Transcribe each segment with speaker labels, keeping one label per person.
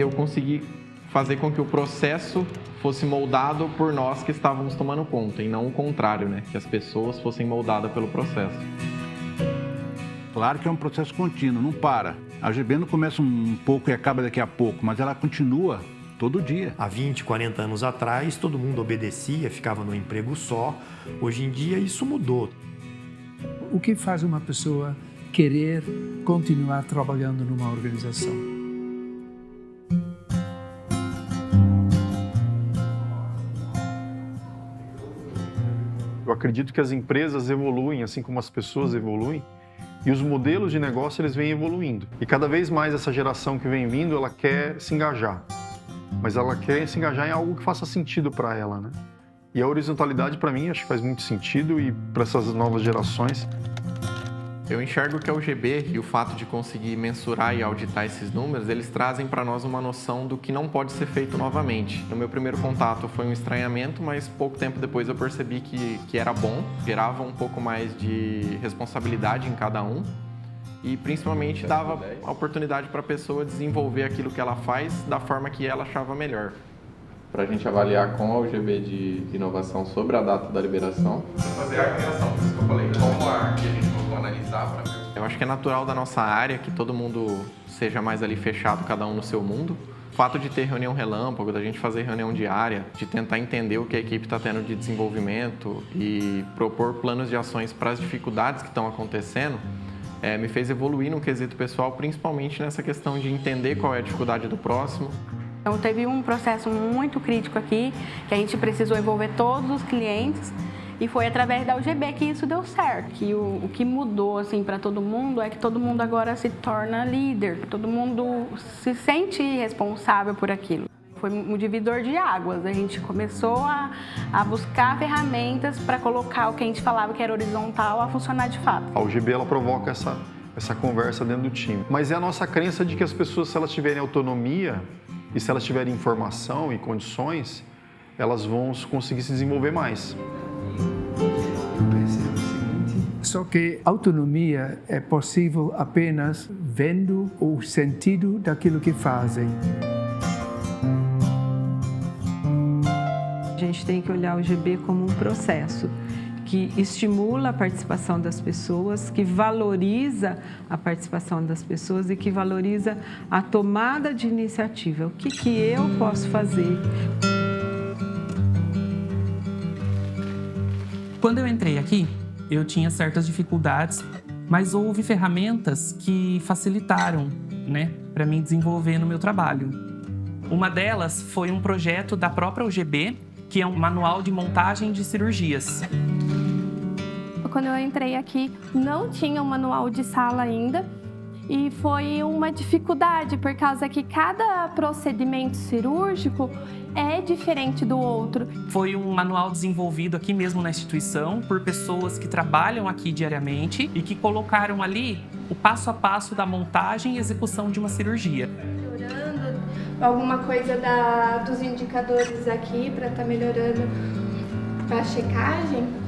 Speaker 1: eu consegui fazer com que o processo fosse moldado por nós que estávamos tomando conta, e não o contrário, né? Que as pessoas fossem moldadas pelo processo.
Speaker 2: Claro que é um processo contínuo, não para. A UGB não começa um pouco e acaba daqui a pouco, mas ela continua todo dia.
Speaker 3: Há 20, 40 anos atrás, todo mundo obedecia, ficava no emprego só. Hoje em dia, isso mudou.
Speaker 4: O que faz uma pessoa querer continuar trabalhando numa organização?
Speaker 5: Eu acredito que as empresas evoluem, assim como as pessoas evoluem, e os modelos de negócio eles vêm evoluindo. E cada vez mais essa geração que vem vindo, ela quer se engajar. Mas ela quer se engajar em algo que faça sentido para ela, né? E a horizontalidade, para mim, acho que faz muito sentido, e para essas novas gerações.
Speaker 1: Eu enxergo que a UGB e o fato de conseguir mensurar e auditar esses números, eles trazem para nós uma noção do que não pode ser feito novamente. No meu primeiro contato foi um estranhamento, mas pouco tempo depois eu percebi que era bom, gerava um pouco mais de responsabilidade em cada um e principalmente dava a oportunidade para a pessoa desenvolver aquilo que ela faz da forma que ela achava melhor.
Speaker 6: Para a gente avaliar com a UGB de inovação sobre a data da liberação.
Speaker 1: Fazer a criação, por isso que eu falei, como a que a gente for analisar para ver. Eu acho que é natural da nossa área que todo mundo seja mais ali fechado, cada um no seu mundo. O fato de ter reunião relâmpago, da gente fazer reunião diária, de tentar entender o que a equipe está tendo de desenvolvimento e propor planos de ações para as dificuldades que estão acontecendo, me fez evoluir no quesito pessoal, principalmente nessa questão de entender qual é a dificuldade do próximo.
Speaker 7: Então, teve um processo muito crítico aqui, que a gente precisou envolver todos os clientes, e foi através da UGB que isso deu certo. Que o que mudou assim, para todo mundo é que todo mundo agora se torna líder, todo mundo se sente responsável por aquilo. Foi um divisor de águas, a gente começou a buscar ferramentas para colocar o que a gente falava que era horizontal a funcionar de fato.
Speaker 5: A UGB ela provoca essa conversa dentro do time. Mas é a nossa crença de que as pessoas, se elas tiverem autonomia, e se elas tiverem informação e condições, elas vão conseguir se desenvolver mais.
Speaker 4: Só que autonomia é possível apenas vendo o sentido daquilo que fazem.
Speaker 8: A gente tem que olhar o UGB como um processo que estimula a participação das pessoas, que valoriza a participação das pessoas e que valoriza a tomada de iniciativa. O que eu posso fazer?
Speaker 9: Quando eu entrei aqui, eu tinha certas dificuldades, mas houve ferramentas que facilitaram, para mim desenvolver no meu trabalho. Uma delas foi um projeto da própria UGB, que é um manual de montagem de cirurgias.
Speaker 10: Quando eu entrei aqui, não tinha um manual de sala ainda e foi uma dificuldade, por causa que cada procedimento cirúrgico é diferente do outro.
Speaker 9: Foi um manual desenvolvido aqui mesmo na instituição por pessoas que trabalham aqui diariamente e que colocaram ali o passo a passo da montagem e execução de uma cirurgia.
Speaker 10: Melhorando alguma coisa dos indicadores aqui para estar melhorando a checagem.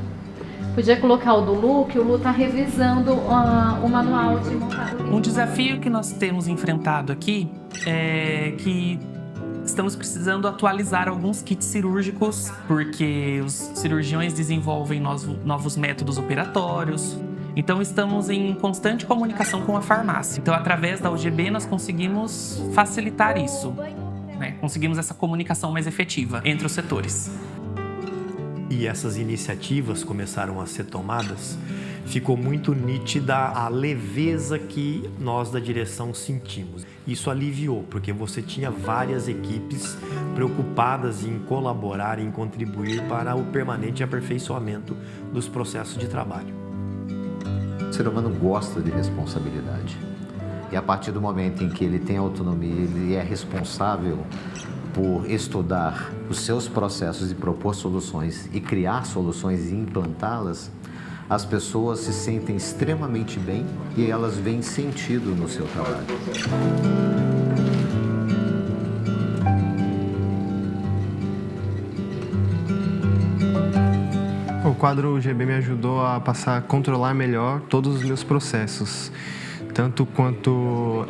Speaker 11: Podia colocar o do Lu, que o Lu está revisando o manual de montagem.
Speaker 9: Um desafio que nós temos enfrentado aqui é que estamos precisando atualizar alguns kits cirúrgicos, porque os cirurgiões desenvolvem novos métodos operatórios. Então, estamos em constante comunicação com a farmácia. Então, através da UGB, nós conseguimos facilitar isso, Conseguimos essa comunicação mais efetiva entre os setores.
Speaker 3: E essas iniciativas começaram a ser tomadas, ficou muito nítida a leveza que nós da direção sentimos. Isso aliviou, porque você tinha várias equipes preocupadas em colaborar, em contribuir para o permanente aperfeiçoamento dos processos de trabalho.
Speaker 12: O ser humano gosta de responsabilidade. E a partir do momento em que ele tem autonomia, ele é responsável por estudar os seus processos e propor soluções e criar soluções e implantá-las, as pessoas se sentem extremamente bem e elas veem sentido no seu trabalho.
Speaker 13: O quadro UGB me ajudou a controlar melhor todos os meus processos, tanto quanto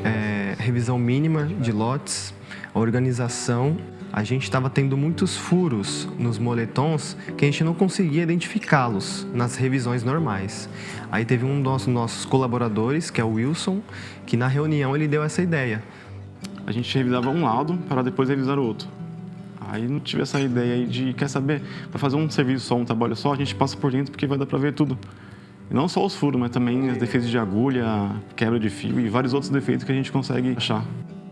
Speaker 13: revisão mínima de lotes, a organização. A gente estava tendo muitos furos nos moletons que a gente não conseguia identificá-los nas revisões normais. Aí teve um dos nossos colaboradores, que é o Wilson, que na reunião ele deu essa ideia.
Speaker 14: A gente revisava um laudo para depois revisar o outro. Aí não tive essa ideia aí de, quer saber, para fazer um serviço só, um trabalho só, a gente passa por dentro porque vai dar para ver tudo. E não só os furos, mas também os defeitos de agulha, quebra de fio e vários outros defeitos que a gente consegue achar.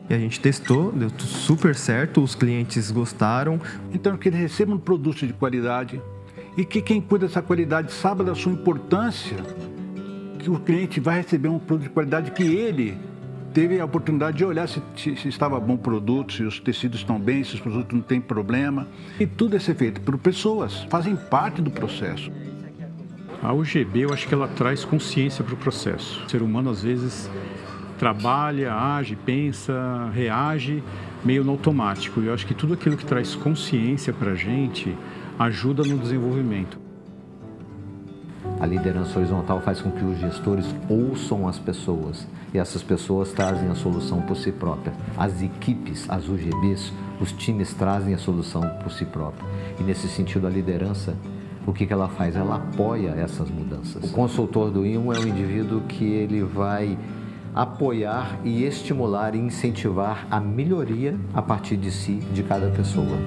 Speaker 13: E a gente testou, deu tudo super certo, os clientes gostaram.
Speaker 2: Então, que ele receba um produto de qualidade e que quem cuida dessa qualidade saiba da sua importância, que o cliente vai receber um produto de qualidade que ele teve a oportunidade de olhar se estava bom o produto, se os tecidos estão bem, se os produtos não têm problema. E tudo é ser feito por pessoas, fazem parte do processo.
Speaker 15: A UGB, eu acho que ela traz consciência para o processo. O ser humano, às vezes, trabalha, age, pensa, reage meio no automático. E eu acho que tudo aquilo que traz consciência para a gente ajuda no desenvolvimento.
Speaker 12: A liderança horizontal faz com que os gestores ouçam as pessoas e essas pessoas trazem a solução por si própria. As equipes, as UGBs, os times trazem a solução por si própria. E nesse sentido, a liderança, o que ela faz? Ela apoia essas mudanças. O consultor do IMO é um indivíduo que ele vai apoiar e estimular e incentivar a melhoria a partir de si, de cada pessoa.